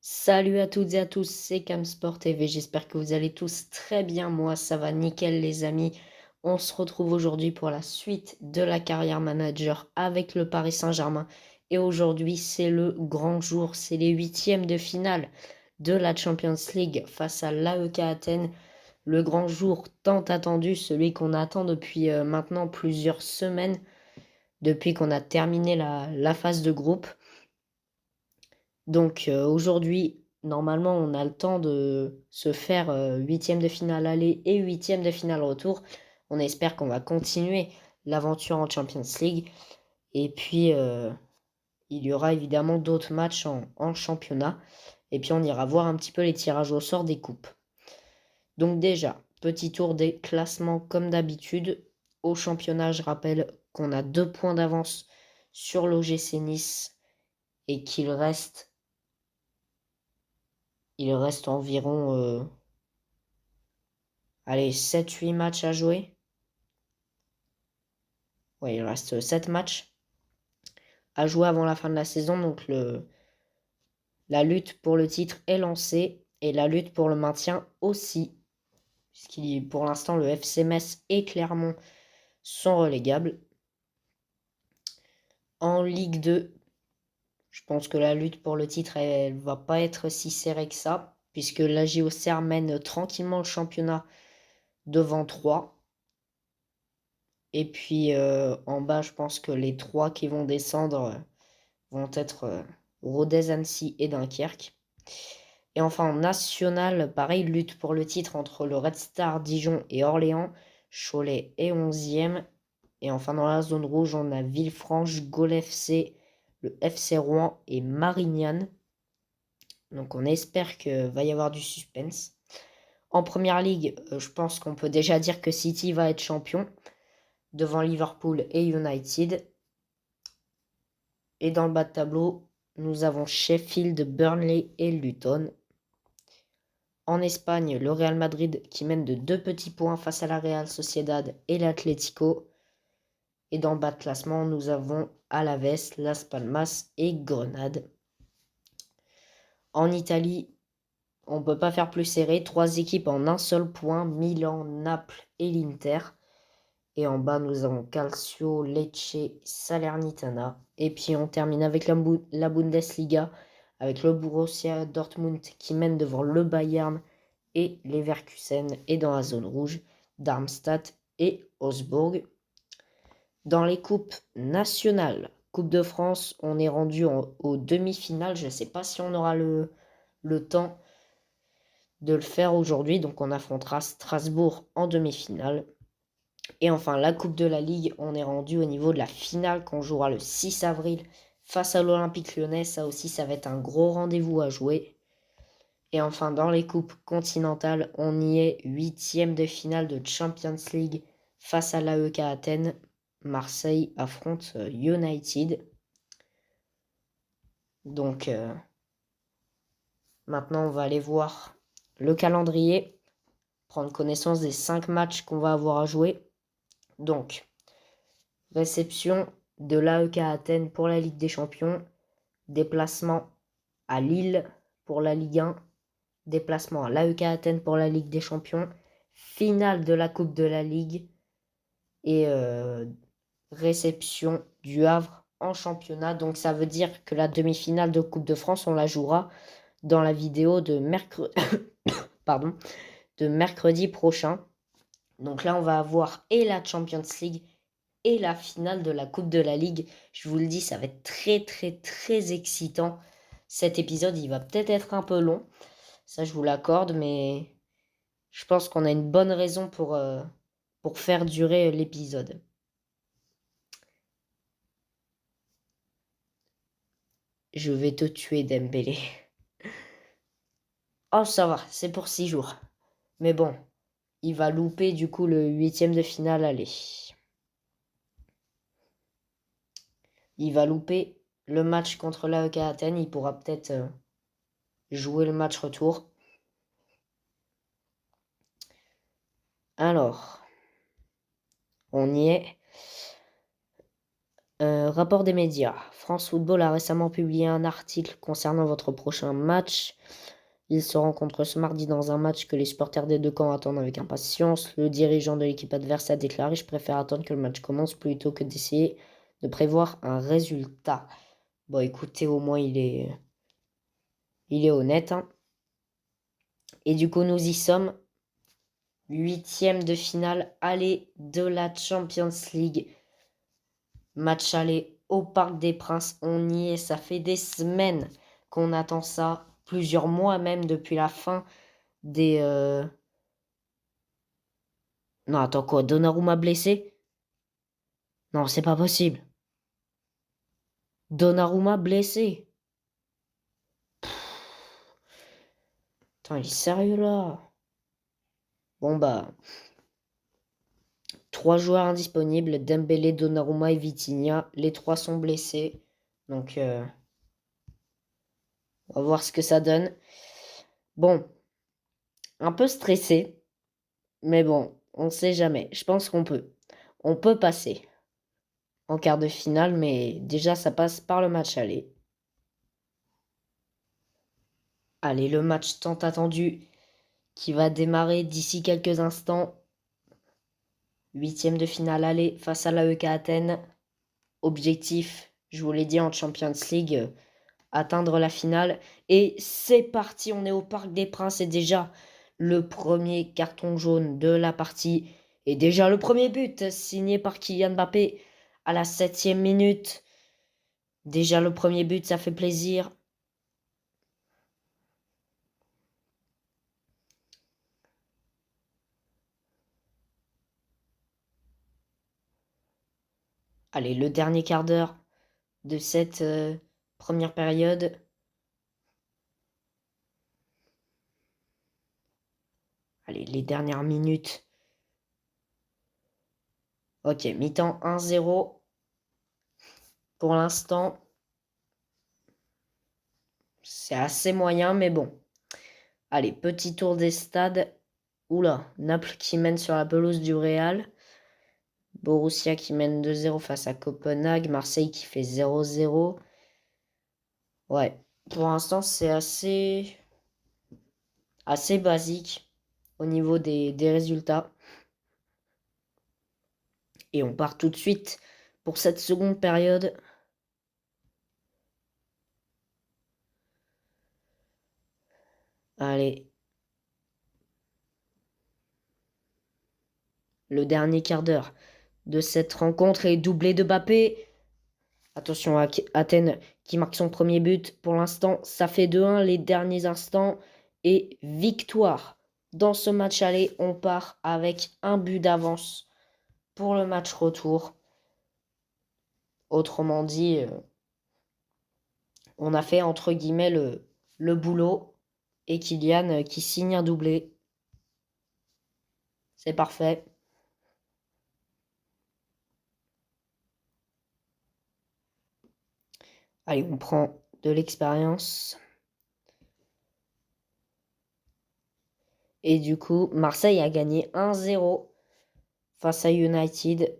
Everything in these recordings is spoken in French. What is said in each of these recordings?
Salut à toutes et à tous, c'est Camsport TV, j'espère que vous allez tous très bien, moi ça va nickel les amis. On se retrouve aujourd'hui pour la suite de la carrière manager avec le Paris Saint-Germain. Et aujourd'hui c'est le grand jour, c'est les huitièmes de finale de la Champions League face à l'AEK Athènes. Le grand jour tant attendu, celui qu'on attend depuis maintenant plusieurs semaines, depuis qu'on a terminé la phase de groupe. Donc aujourd'hui, normalement, on a le temps de se faire huitième de finale aller et huitième de finale retour. On espère qu'on va continuer l'aventure en Champions League. Et puis, il y aura évidemment d'autres matchs en championnat. Et puis, on ira voir un petit peu les tirages au sort des coupes. Donc déjà, petit tour des classements comme d'habitude. Au championnat, je rappelle qu'on a 2 points d'avance sur l'OGC Nice et il reste environ allez, 7-8 matchs à jouer. Ouais, il reste 7 matchs à jouer avant la fin de la saison. Donc la lutte pour le titre est lancée et la lutte pour le maintien aussi. Pour l'instant, le FC Metz et Clermont sont relégables. En Ligue 2, je pense que la lutte pour le titre, elle va pas être si serrée que ça, puisque la JOCR mène tranquillement le championnat devant 3. Et puis en bas, je pense que les 3 qui vont descendre vont être Rodez, Annecy et Dunkerque. Et enfin en national, pareil, lutte pour le titre entre le Red Star Dijon et Orléans. Cholet est 11e. Et enfin dans la zone rouge, on a Villefranche, Gol FC, le FC Rouen et Marignane. Donc on espère qu'il va y avoir du suspense. En première ligue, je pense qu'on peut déjà dire que City va être champion devant Liverpool et United. Et dans le bas de tableau, nous avons Sheffield, Burnley et Luton. En Espagne, le Real Madrid qui mène de 2 petits points face à la Real Sociedad et l'Atlético. Et dans le bas de classement, nous avons Alaves, Las Palmas et Grenade. En Italie, on ne peut pas faire plus serré. 3 équipes en un seul point, Milan, Naples et l'Inter. Et en bas, nous avons Calcio, Lecce, Salernitana. Et puis on termine avec la Bundesliga, avec le Borussia Dortmund qui mène devant le Bayern et Leverkusen. Et dans la zone rouge, Darmstadt et Augsbourg. Dans les coupes nationales, Coupe de France, on est rendu aux demi-finales. Je ne sais pas si on aura le temps de le faire aujourd'hui. Donc on affrontera Strasbourg en demi-finale. Et enfin, la Coupe de la Ligue, on est rendu au niveau de la finale qu'on jouera le 6 avril face à l'Olympique Lyonnais. Ça aussi, ça va être un gros rendez-vous à jouer. Et enfin, dans les coupes continentales, on y est huitième de finale de Champions League face à l'AEK Athènes. Marseille affronte United. Donc maintenant, on va aller voir le calendrier, prendre connaissance des 5 matchs qu'on va avoir à jouer. Donc, réception de l'AEK Athènes pour la Ligue des Champions, déplacement à Lille pour la Ligue 1, déplacement à l'AEK Athènes pour la Ligue des Champions, finale de la Coupe de la Ligue et réception du Havre en championnat. Donc ça veut dire que la demi-finale de Coupe de France, on la jouera dans la vidéo de mercredi, pardon, de mercredi prochain. Donc là, on va avoir et la Champions League et la finale de la Coupe de la Ligue. Je vous le dis, ça va être très très très excitant. Cet épisode, il va peut-être être un peu long. Ça, je vous l'accorde, mais je pense qu'on a une bonne raison pour faire durer l'épisode. Je vais te tuer, Dembélé. Oh, ça va, c'est pour 6 jours. Mais bon, il va louper du coup le huitième de finale aller. Il va louper le match contre l'AEK Athènes. Il pourra peut-être jouer le match retour. Alors, on y est. Rapport des médias. France Football a récemment publié un article concernant votre prochain match. Ils se rencontrent ce mardi dans un match que les supporters des deux camps attendent avec impatience. Le dirigeant de l'équipe adverse a déclaré: je préfère attendre que le match commence plutôt que d'essayer de prévoir un résultat. Bon, écoutez, au moins il est honnête, hein. Et du coup, nous y sommes. 8e de finale aller de la Champions League. Match aller au Parc des Princes. On y est. Ça fait des semaines qu'on attend ça. Plusieurs mois même depuis la fin des... Non, attends quoi? Donnarumma blessé? Non, c'est pas possible. Donnarumma blessé. Attends, il est sérieux là? Bon bah... 3 joueurs indisponibles, Dembélé, Donnarumma et Vitinha. Les 3 sont blessés. Donc, on va voir ce que ça donne. Bon, un peu stressé. Mais bon, on sait jamais. Je pense qu'on peut. On peut passer en quart de finale, mais déjà, ça passe par le match aller. Allez, le match tant attendu qui va démarrer d'ici quelques instants. 8e de finale aller face à l'AEK Athènes. Objectif, je vous l'ai dit en Champions League, atteindre la finale. Et c'est parti, on est au Parc des Princes et déjà le premier carton jaune de la partie. Et déjà le premier but signé par Kylian Mbappé à la 7e minute. Déjà le premier but, ça fait plaisir. Allez, le dernier quart d'heure de cette première période. Allez, les dernières minutes. Ok, mi-temps 1-0. Pour l'instant, c'est assez moyen, mais bon. Allez, petit tour des stades. Oula, Naples qui mène sur la pelouse du Real. Borussia qui mène 2-0 face à Copenhague. Marseille qui fait 0-0. Ouais, pour l'instant, c'est assez basique au niveau des résultats. Et on part tout de suite pour cette seconde période. Allez. Le dernier quart d'heure de cette rencontre est doublé de Mbappé. Attention à Athènes qui marque son premier but. Pour l'instant, ça fait 2-1 les derniers instants. Et victoire. Dans ce match aller, on part avec un but d'avance pour le match retour. Autrement dit, on a fait entre guillemets le boulot. Et Kylian qui signe un doublé. C'est parfait. Allez, on prend de l'expérience. Et du coup, Marseille a gagné 1-0 face à United.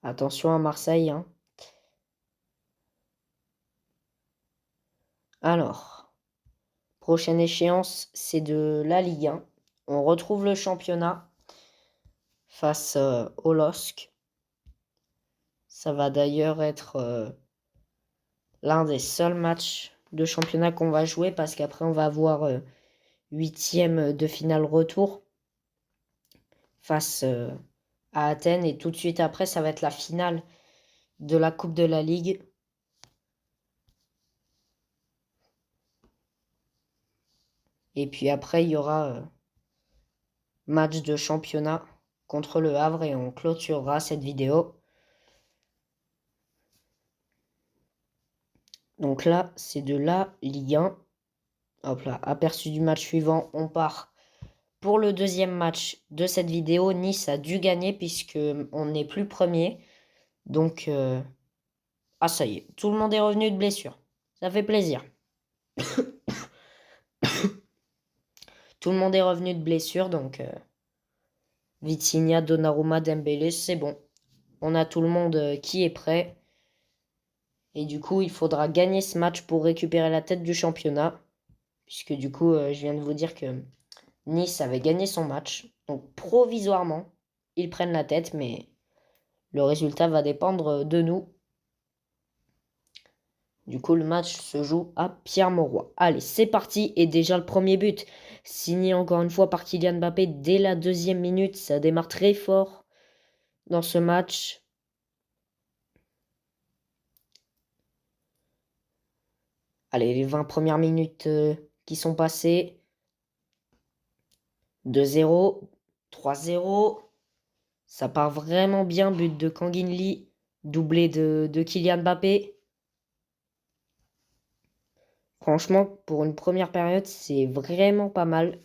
Attention à Marseille, hein. Alors, prochaine échéance, c'est de la Ligue 1. On retrouve le championnat face au LOSC. Ça va d'ailleurs être l'un des seuls matchs de championnat qu'on va jouer parce qu'après on va avoir 8e de finale retour face à Athènes et tout de suite après ça va être la finale de la Coupe de la Ligue. Et puis après il y aura match de championnat contre le Havre et on clôturera cette vidéo. Donc là, c'est de la Ligue 1. Hop là, aperçu du match suivant, on part pour le deuxième match de cette vidéo. Nice a dû gagner puisque on n'est plus premier. Donc, ah ça y est, tout le monde est revenu de blessure. Ça fait plaisir. Tout le monde est revenu de blessure, donc Vitinha, Donnarumma, Dembélé, c'est bon. On a tout le monde qui est prêt. Et du coup, il faudra gagner ce match pour récupérer la tête du championnat. Puisque du coup, je viens de vous dire que Nice avait gagné son match. Donc provisoirement, ils prennent la tête, mais le résultat va dépendre de nous. Du coup, le match se joue à Pierre-Mauroy. Allez, c'est parti. Et déjà le premier but, signé encore une fois par Kylian Mbappé dès la 2e minute. Ça démarre très fort dans ce match. Allez, les 20 premières minutes qui sont passées. 2-0, 3-0. Ça part vraiment bien. But de Kangin Lee, doublé de Kylian Mbappé. Franchement, pour une première période, c'est vraiment pas mal.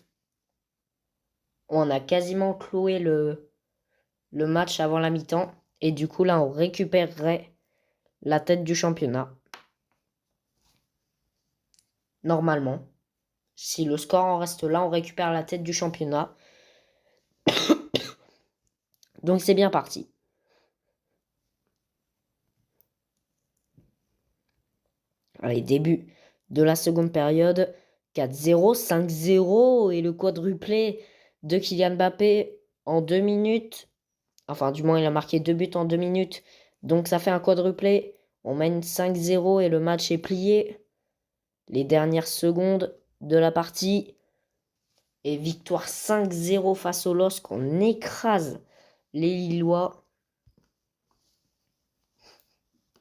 On a quasiment cloué le match avant la mi-temps. Et du coup, là, on récupérerait la tête du championnat. Normalement. Si le score en reste là, on récupère la tête du championnat. Donc c'est bien parti. Allez, début de la seconde période. 4-0, 5-0 et le quadruplé de Kylian Mbappé en 2 minutes. Enfin, du moins, il a marqué 2 buts en 2 minutes. Donc ça fait un quadruplé. On mène 5-0 et le match est plié. Les dernières secondes de la partie. Et victoire 5-0 face au LOSC. On écrase les Lillois.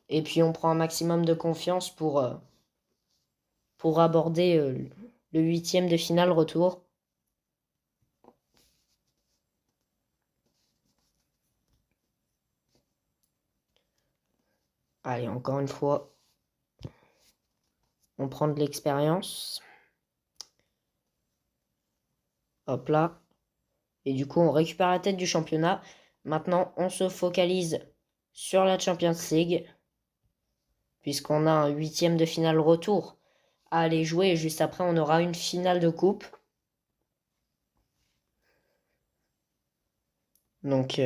Et puis on prend un maximum de confiance pour aborder le 8e de finale retour. Allez, encore une fois, on prend de l'expérience. Hop là. Et du coup, on récupère la tête du championnat. Maintenant, on se focalise sur la Champions League. Puisqu'on a un 8e de finale retour à aller jouer. Et juste après, on aura une finale de coupe. Donc,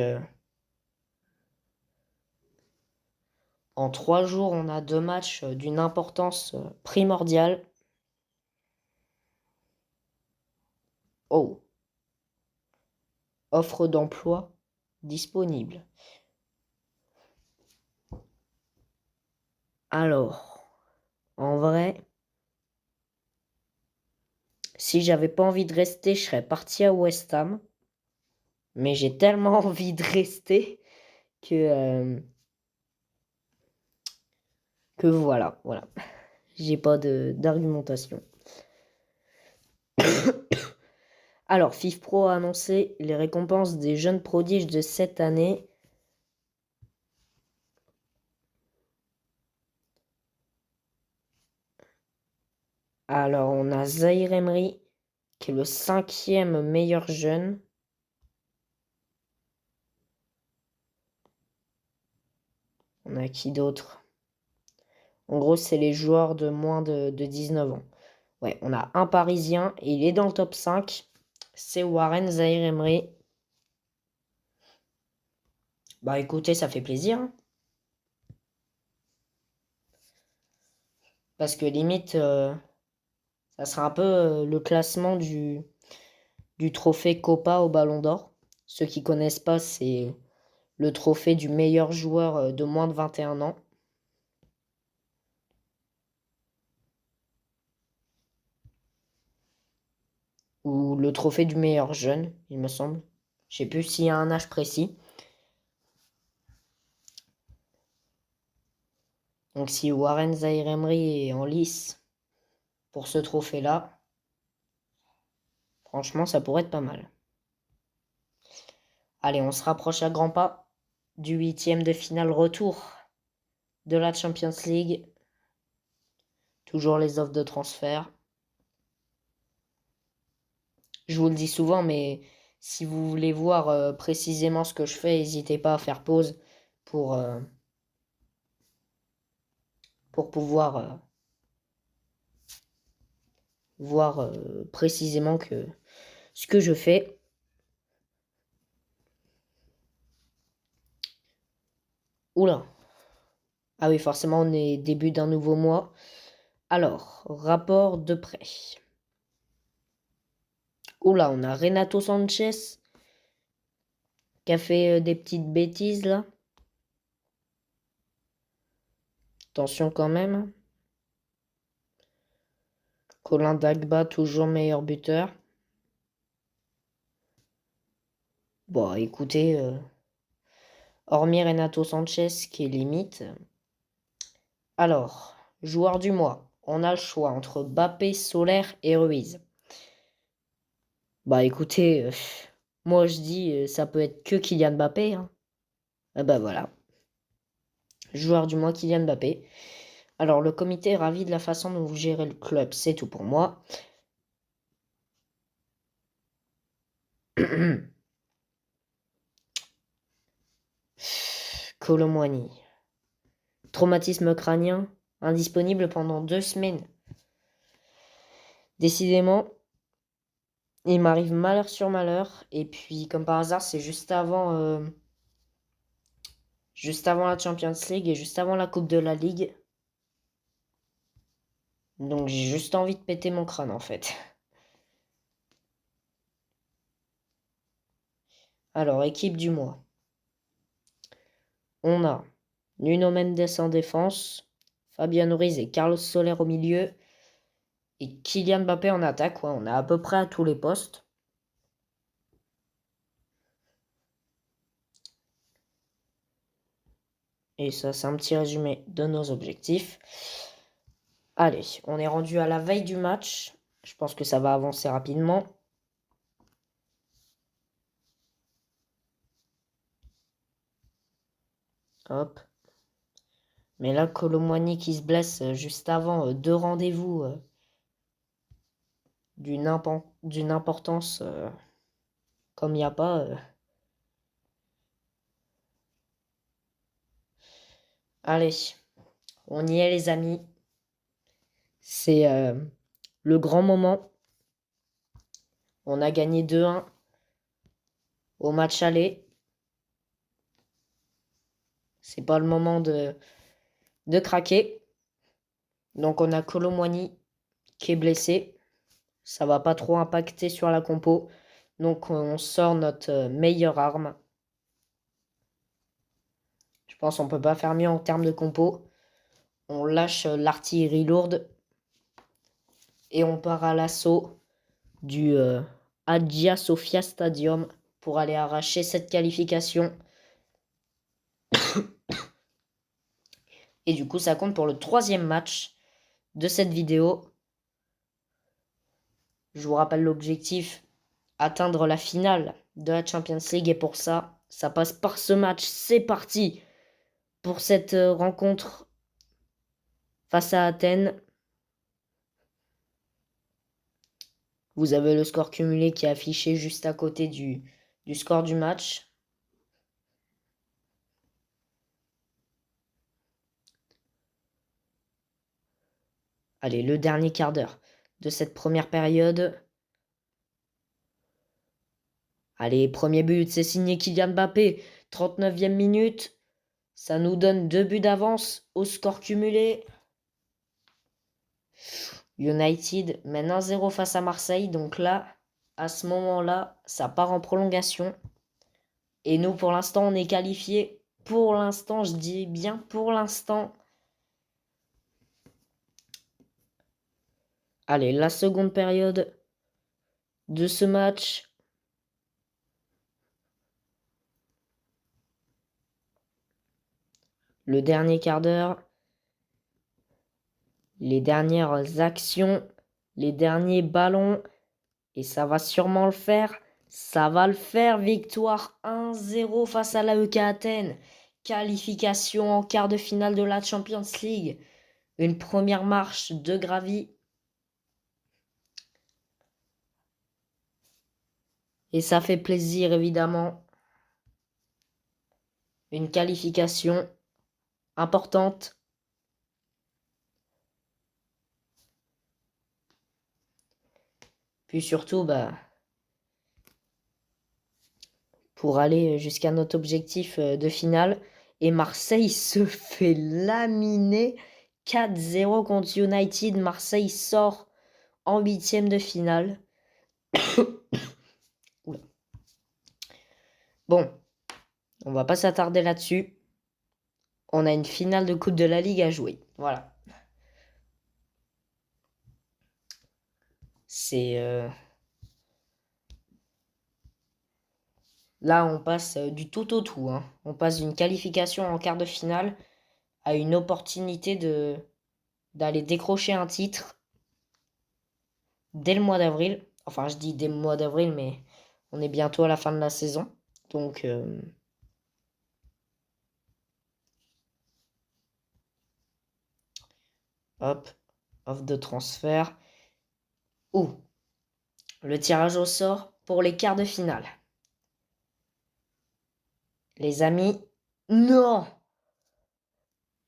en 3 jours, on a 2 matchs d'une importance primordiale. Oh, offre d'emploi disponible. Alors, en vrai, si j'avais pas envie de rester, je serais parti à West Ham. Mais j'ai tellement envie de rester que voilà. J'ai pas d'argumentation. Alors, FIFPro a annoncé les récompenses des jeunes prodiges de cette année. Alors, on a Zahir Emery, qui est le 5e meilleur jeune. On a qui d'autre? En gros, c'est les joueurs de moins de 19 ans. Ouais, on a un Parisien et il est dans le top 5. C'est Warren Zahir Emery. Bah écoutez, ça fait plaisir, hein. Parce que limite, ça sera un peu le classement du trophée Copa au Ballon d'Or. Ceux qui connaissent pas, c'est le trophée du meilleur joueur de moins de 21 ans. Ou le trophée du meilleur jeune, il me semble. Je sais plus s'il y a un âge précis. Donc si Warren Zahir Emery est en lice pour ce trophée-là, franchement, ça pourrait être pas mal. Allez, on se rapproche à grands pas du 8e de finale retour de la Champions League. Toujours les offres de transfert. Je vous le dis souvent, mais si vous voulez voir précisément ce que je fais, n'hésitez pas à faire pause pour pouvoir voir précisément ce que je fais. Oula. Ah oui, forcément, on est début d'un nouveau mois. Alors, rapport de prêt. Oula, on a Renato Sanchez qui a fait des petites bêtises là. Attention quand même. Colin Dagba, toujours meilleur buteur. Bon, écoutez, hormis Renato Sanchez qui est limite. Alors, joueur du mois. On a le choix entre Mbappé, Soler et Ruiz. Bah écoutez, moi je dis ça peut être que Kylian Mbappé, hein. Ah bah voilà. Joueur du mois, Kylian Mbappé. Alors le comité est ravi de la façon dont vous gérez le club, c'est tout pour moi. Kolo Muani. Traumatisme crânien, indisponible pendant 2 semaines. Décidément, il m'arrive malheur sur malheur. Et puis, comme par hasard, c'est juste avant la Champions League et juste avant la Coupe de la Ligue. Donc j'ai juste envie de péter mon crâne en fait. Alors, équipe du mois. On a Nuno Mendes en défense, Fabian Ruiz et Carlos Soler au milieu. Et Kylian Mbappé en attaque, ouais, on est à peu près à tous les postes. Et ça, c'est un petit résumé de nos objectifs. Allez, on est rendu à la veille du match. Je pense que ça va avancer rapidement. Hop. Mais là, Kolo Muani qui se blesse juste avant 2 rendez-vous d'une importance comme il n'y a pas. Allez, on y est les amis. C'est le grand moment. On a gagné 2-1 au match aller. C'est pas le moment de craquer. Donc on a Kolo Muani qui est blessé. Ça va pas trop impacter sur la compo. Donc on sort notre meilleure arme. Je pense qu'on peut pas faire mieux en termes de compo. On lâche l'artillerie lourde. Et on part à l'assaut du Hagia Sophia Stadium pour aller arracher cette qualification. Et du coup, ça compte pour le 3e match de cette vidéo. Je vous rappelle l'objectif, atteindre la finale de la Champions League. Et pour ça, ça passe par ce match. C'est parti pour cette rencontre face à Athènes. Vous avez le score cumulé qui est affiché juste à côté du score du match. Allez, le dernier quart d'heure de cette première période. Allez, premier but, c'est signé Kylian Mbappé. 39e minute. Ça nous donne 2 buts d'avance au score cumulé. United mène 1-0 face à Marseille. Donc là, à ce moment-là, ça part en prolongation. Et nous, pour l'instant, on est qualifiés. Pour l'instant, je dis bien pour l'instant. Allez, la seconde période de ce match. Le dernier quart d'heure. Les dernières actions. Les derniers ballons. Et ça va sûrement le faire. Ça va le faire. Victoire 1-0 face à l'AEK Athènes. Qualification en quart de finale de la Champions League. Une première marche de gravie. Et ça fait plaisir évidemment. Une qualification importante. Puis surtout, pour aller jusqu'à notre objectif de finale. Et Marseille se fait laminer 4-0 contre United. Marseille sort en huitième de finale. Oula. Bon, on va pas s'attarder là-dessus. On a une finale de Coupe de la Ligue à jouer. Voilà. C'est... Là, on passe du tout au tout. Hein. On passe d'une qualification en quart de finale à une opportunité d'aller décrocher un titre dès le mois d'avril. Enfin, je dis dès le mois d'avril, mais on est bientôt à la fin de la saison. Donc, hop, offre de transfert. Ouh, le tirage au sort pour les quarts de finale. Les amis, non!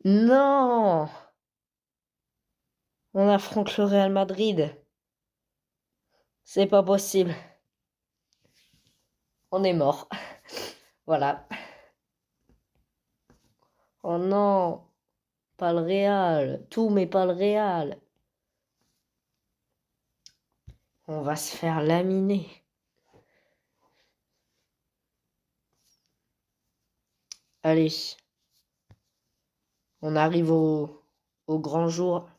Non! On affronte le Real Madrid. C'est pas possible. On est mort. Voilà. Oh non! Pas le Real. Tout, mais pas le Real. On va se faire laminer. Allez. On arrive au grand jour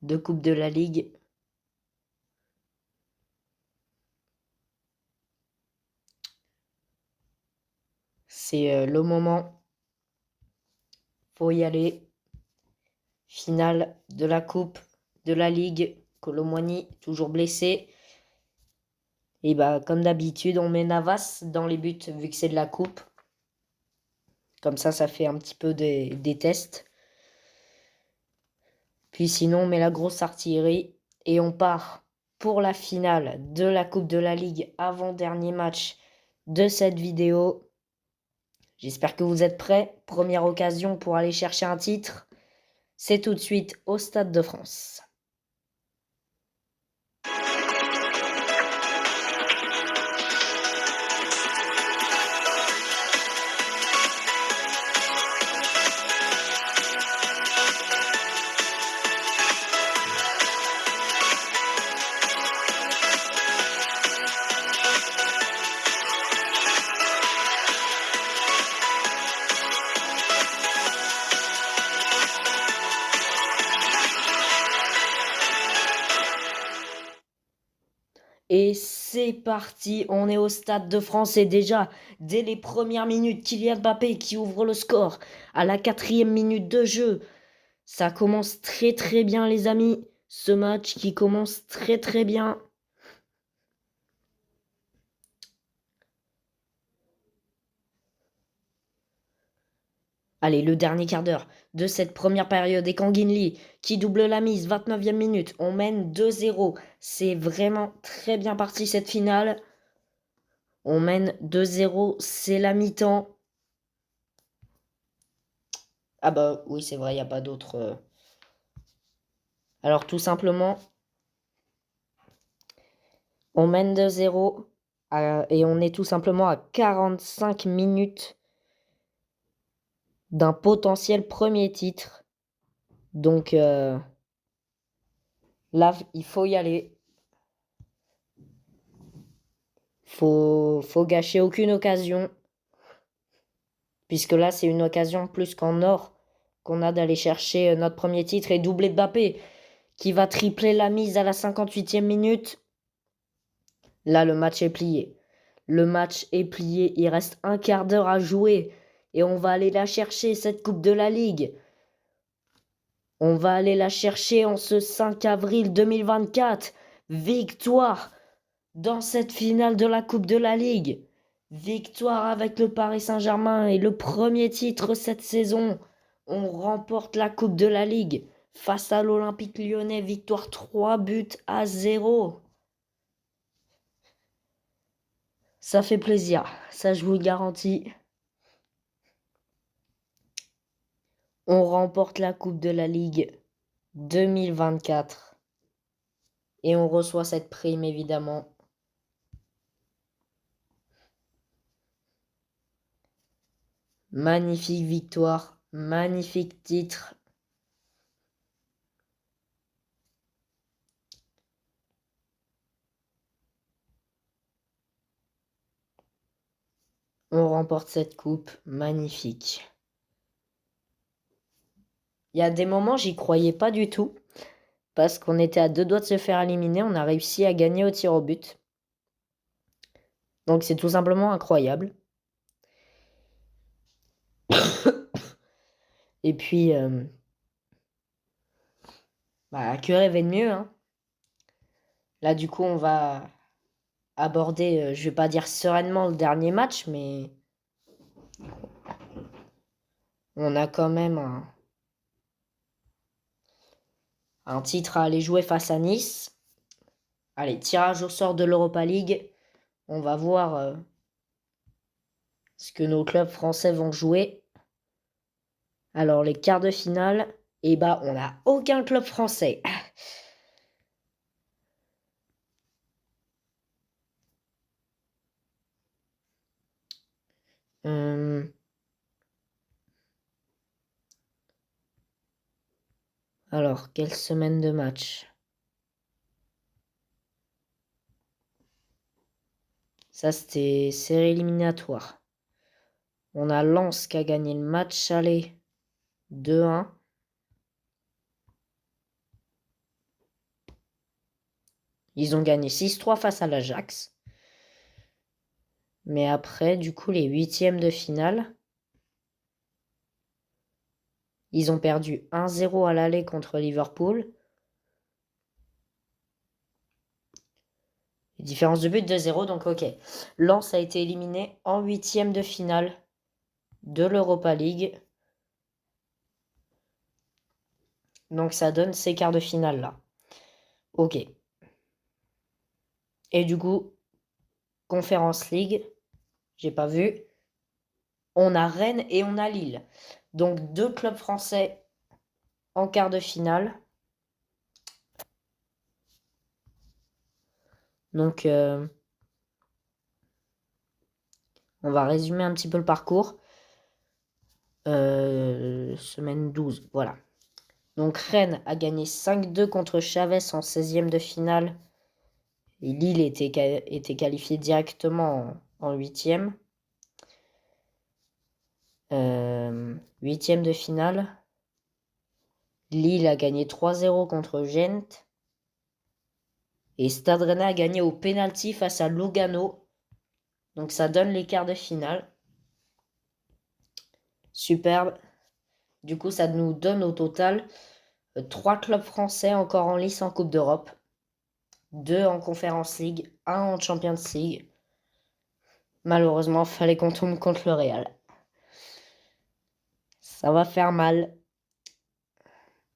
de Coupe de la Ligue. C'est le moment. Faut y aller. Finale de la Coupe de la Ligue. Kolo Muani, toujours blessé. Et bah, comme d'habitude, on met Navas dans les buts vu que c'est de la Coupe. Comme ça fait un petit peu des tests. Puis sinon, on met la grosse artillerie et on part pour la finale de la Coupe de la Ligue, avant-dernier match de cette vidéo. J'espère que vous êtes prêts. Première occasion pour aller chercher un titre. C'est tout de suite au Stade de France. Et c'est parti, on est au Stade de France et déjà, dès les premières minutes, Kylian Mbappé qui ouvre le score à la 4e minute de jeu. Ça commence très très bien les amis, ce match qui commence très très bien. Allez, le dernier quart d'heure de cette première période et Kang In-lee qui double la mise, 29e minute, on mène 2-0. C'est vraiment très bien parti cette finale. On mène 2-0, c'est la mi-temps. Ah bah oui, c'est vrai, il n'y a pas d'autre... Alors tout simplement, on mène 2-0 et on est tout simplement à 45 minutes d'un potentiel premier titre. Donc là, il faut y aller. Faut gâcher aucune occasion. Puisque là, c'est une occasion plus qu'en or qu'on a d'aller chercher notre premier titre et doubler Mbappé qui va tripler la mise à la 58e minute. Là, le match est plié. Le match est plié. Il reste un quart d'heure à jouer. Et on va aller la chercher, cette Coupe de la Ligue. On va aller la chercher en ce 5 avril 2024. Victoire dans cette finale de la Coupe de la Ligue. Victoire avec le Paris Saint-Germain et le premier titre cette saison. On remporte la Coupe de la Ligue face à l'Olympique Lyonnais. Victoire 3-0. Ça fait plaisir, ça je vous le garantis. On remporte la Coupe de la Ligue 2024. Et on reçoit cette prime évidemment. Magnifique victoire, magnifique titre. On remporte cette coupe, magnifique. Il y a des moments, j'y croyais pas du tout, parce qu'on était à 2 doigts de se faire éliminer. On a réussi à gagner au tir au but. Donc c'est tout simplement incroyable. Et puis, que rêver de mieux, hein. Là, du coup, on va aborder, je vais pas dire sereinement le dernier match, mais on a quand même un titre à aller jouer face à Nice. Allez, tirage au sort de l'Europa League. On va voir ce que nos clubs français vont jouer. Alors, les quarts de finale, on n'a aucun club français. Alors, quelle semaine de match? Ça, c'était série éliminatoire. On a Lens qui a gagné le match aller 2-1. Ils ont gagné 6-3 face à l'Ajax. Mais après, du coup, les huitièmes de finale, ils ont perdu 1-0 à l'aller contre Liverpool. Différence de but 2-0, donc ok. Lens a été éliminé en huitième de finale de l'Europa League. Donc ça donne ces quarts de finale là. Ok. Et du coup, Conference League, j'ai pas vu. On a Rennes et on a Lille. Donc 2 clubs français en quart de finale. Donc on va résumer un petit peu le parcours. Semaine 12, voilà. Donc Rennes a gagné 5-2 contre Chavez en 16e de finale. Et Lille était qualifié directement en 8e. 8e de finale. Lille a gagné 3-0 contre Gent. Et Stade Rennais a gagné au pénalty face à Lugano. Donc ça donne les quarts de finale. Superbe. Du coup, ça nous donne au total 3 clubs français encore en lice en Coupe d'Europe. 2 en Conference League, 1 en Champions League. Malheureusement, fallait qu'on tombe contre le Real. Ça va faire mal.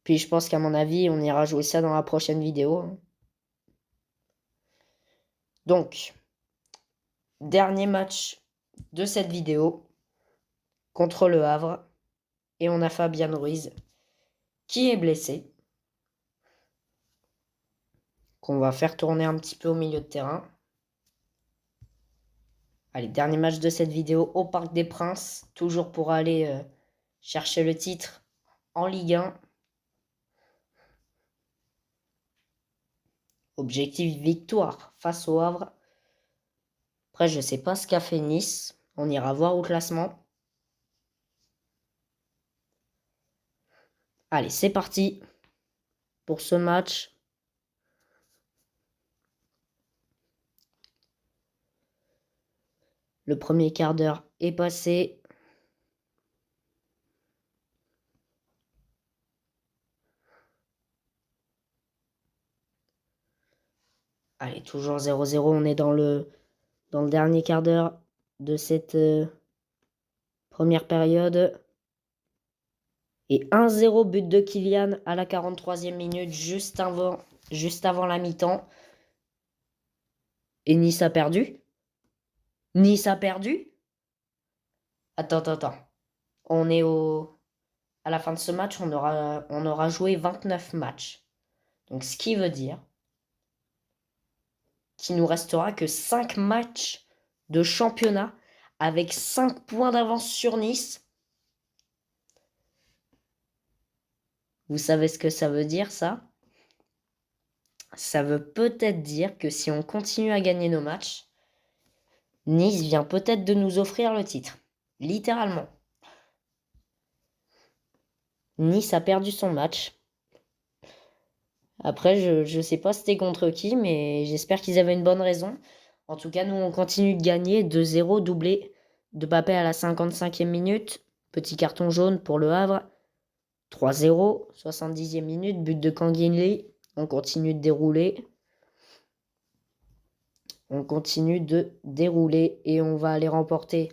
Puis je pense qu'à mon avis, on ira jouer ça dans la prochaine vidéo. Donc, dernier match de cette vidéo contre le Havre. Et on a Fabien Ruiz qui est blessé. Qu'on va faire tourner un petit peu au milieu de terrain. Allez, dernier match de cette vidéo au Parc des Princes. Toujours pour aller chercher le titre en Ligue 1. Objectif victoire face au Havre. Après, je ne sais pas ce qu'a fait Nice. On ira voir au classement. Allez, c'est parti pour ce match. Le premier quart d'heure est passé. Allez, toujours 0-0. On est dans le dernier quart d'heure de cette première période. Et 1-0 but de Kylian à la 43e minute, juste avant la mi-temps. Et Nice a perdu. Nice a perdu. Attends. On est à la fin de ce match, on aura joué 29 matchs. Donc ce qui veut dire qu'il nous restera que 5 matchs de championnat avec 5 points d'avance sur Nice. Vous savez ce que ça veut dire, ça? Ça veut peut-être dire que si on continue à gagner nos matchs, Nice vient peut-être de nous offrir le titre. Littéralement. Nice a perdu son match. Après, je sais pas c'était contre qui, mais j'espère qu'ils avaient une bonne raison. En tout cas, nous, on continue de gagner 2-0, doublé de Mbappé à la 55e minute. Petit carton jaune pour le Havre. 3-0, 70e minute, but de Kanguinli. On continue de dérouler. On continue de dérouler et on va aller remporter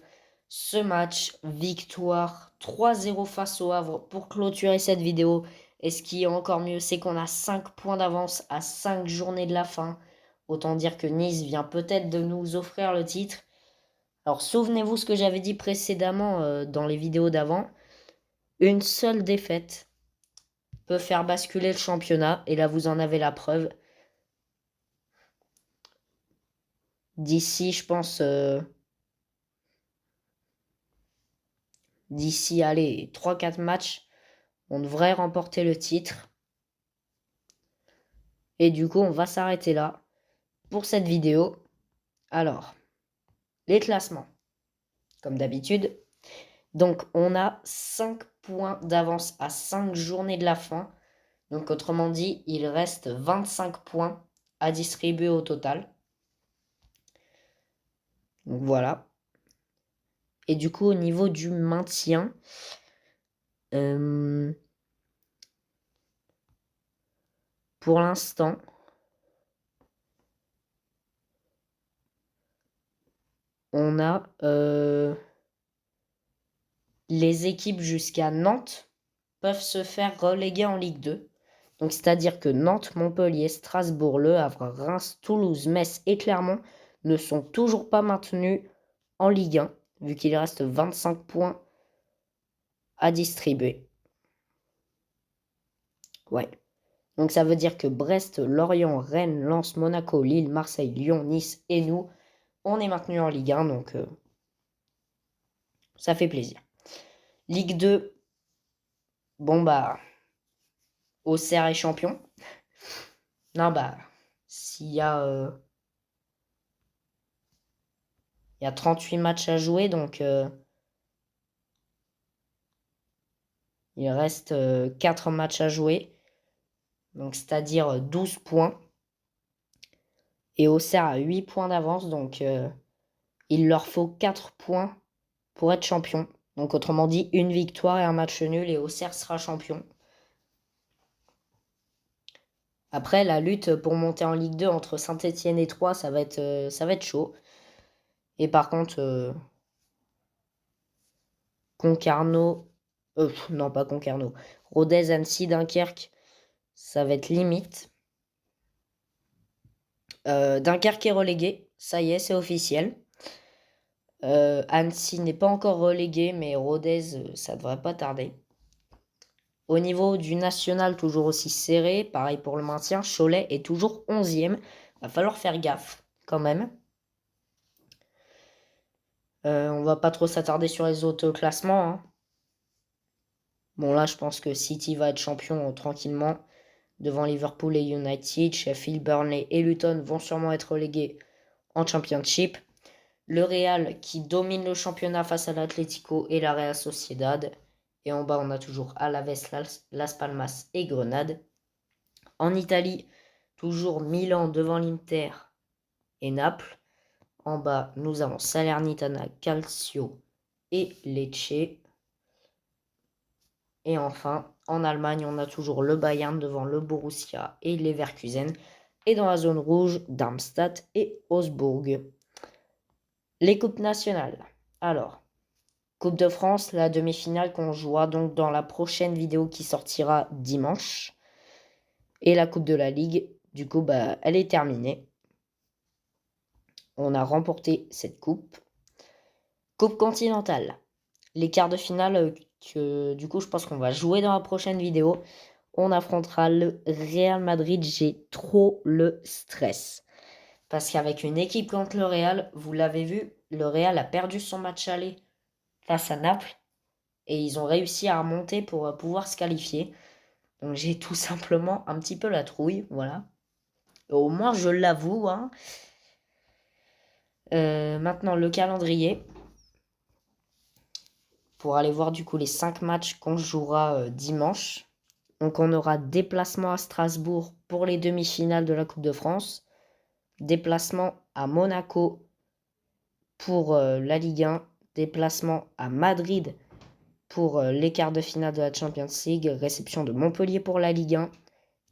ce match. Victoire 3-0 face au Havre pour clôturer cette vidéo. Et ce qui est encore mieux, c'est qu'on a 5 points d'avance à 5 journées de la fin. Autant dire que Nice vient peut-être de nous offrir le titre. Alors souvenez-vous ce que j'avais dit précédemment dans les vidéos d'avant. Une seule défaite peut faire basculer le championnat. Et là, vous en avez la preuve. D'ici, je pense... d'ici, allez, 3-4 matchs, on devrait remporter le titre. Et du coup, on va s'arrêter là pour cette vidéo. Alors, les classements, comme d'habitude. Donc, on a 5 points d'avance à 5 journées de la fin. Donc, autrement dit, il reste 25 points à distribuer au total. Donc, voilà. Et du coup, au niveau du maintien, pour l'instant, on a les équipes jusqu'à Nantes peuvent se faire reléguer en Ligue 2. Donc, c'est-à-dire que Nantes, Montpellier, Strasbourg, Le Havre, Reims, Toulouse, Metz et Clermont ne sont toujours pas maintenus en Ligue 1, vu qu'il reste 25 points à distribuer. Ouais. Donc, ça veut dire que Brest, Lorient, Rennes, Lens, Monaco, Lille, Marseille, Lyon, Nice et nous, on est maintenus en Ligue 1, donc ça fait plaisir. Ligue 2, bon bah, Auxerre est champion. Non bah, s'il y a... il y a 38 matchs à jouer, donc il reste 4 matchs à jouer. Donc c'est-à-dire 12 points. Et Auxerre a 8 points d'avance, donc il leur faut 4 points pour être champion. Donc autrement dit, une victoire et un match nul et Auxerre sera champion. Après, la lutte pour monter en Ligue 2 entre Saint-Étienne et Troyes, ça va être chaud. Et par contre, Concarneau, non pas Concarneau, Rodez, Annecy, Dunkerque, ça va être limite. Dunkerque est relégué, ça y est, c'est officiel. Annecy n'est pas encore relégué, mais Rodez, ça devrait pas tarder. Au niveau du national, toujours aussi serré, pareil pour le maintien, Cholet est toujours 11e. Va falloir faire gaffe quand même. On va pas trop s'attarder sur les autres classements, hein. Bon là, je pense que City va être champion tranquillement. Devant Liverpool et United, Sheffield, Burnley et Luton vont sûrement être relégués en Championship. Le Real qui domine le championnat face à l'Atlético et la Real Sociedad. Et en bas, on a toujours Alaves, Las Palmas et Grenade. En Italie, toujours Milan devant l'Inter et Naples. En bas, nous avons Salernitana, Calcio et Lecce. Et enfin, en Allemagne, on a toujours le Bayern devant le Borussia et Leverkusen. Et dans la zone rouge, Darmstadt et Augsbourg. Les coupes nationales. Alors, Coupe de France, la demi-finale qu'on jouera donc dans la prochaine vidéo qui sortira dimanche. Et la Coupe de la Ligue, du coup, elle est terminée. On a remporté cette coupe. Coupe continentale. Les quarts de finale que du coup, je pense qu'on va jouer dans la prochaine vidéo. On affrontera le Real Madrid. J'ai trop le stress. Parce qu'avec une équipe contre le Real, vous l'avez vu, le Real a perdu son match aller face à Naples. Et ils ont réussi à remonter pour pouvoir se qualifier. Donc j'ai tout simplement un petit peu la trouille, voilà. Au moins je l'avoue, hein. Maintenant le calendrier. Pour aller voir du coup les 5 matchs qu'on jouera dimanche. Donc on aura déplacement à Strasbourg pour les demi-finales de la Coupe de France. Déplacement à Monaco pour la Ligue 1. Déplacement à Madrid pour les quarts de finale de la Champions League. Réception de Montpellier pour la Ligue 1.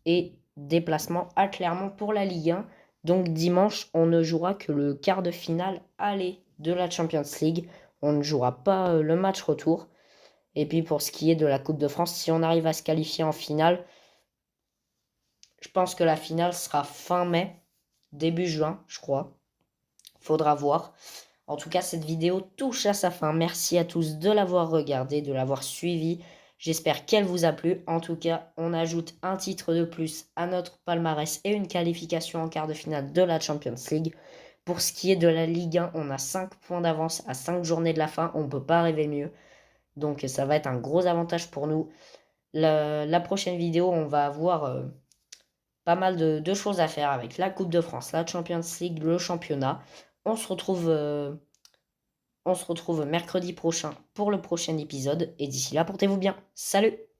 Et déplacement à Clermont pour la Ligue 1. Donc dimanche, on ne jouera que le quart de finale aller de la Champions League. On ne jouera pas le match retour. Et puis pour ce qui est de la Coupe de France, si on arrive à se qualifier en finale, je pense que la finale sera fin mai, début juin, je crois. Faudra voir. En tout cas, cette vidéo touche à sa fin. Merci à tous de l'avoir regardé, de l'avoir suivi. J'espère qu'elle vous a plu. En tout cas, on ajoute un titre de plus à notre palmarès et une qualification en quart de finale de la Champions League. Pour ce qui est de la Ligue 1, on a 5 points d'avance à 5 journées de la fin. On ne peut pas rêver mieux. Donc ça va être un gros avantage pour nous. La prochaine vidéo, on va avoir pas mal de choses à faire avec la Coupe de France, la Champions League, le championnat. On se retrouve, euh, on se retrouve mercredi prochain pour le prochain épisode. Et d'ici là, portez-vous bien. Salut!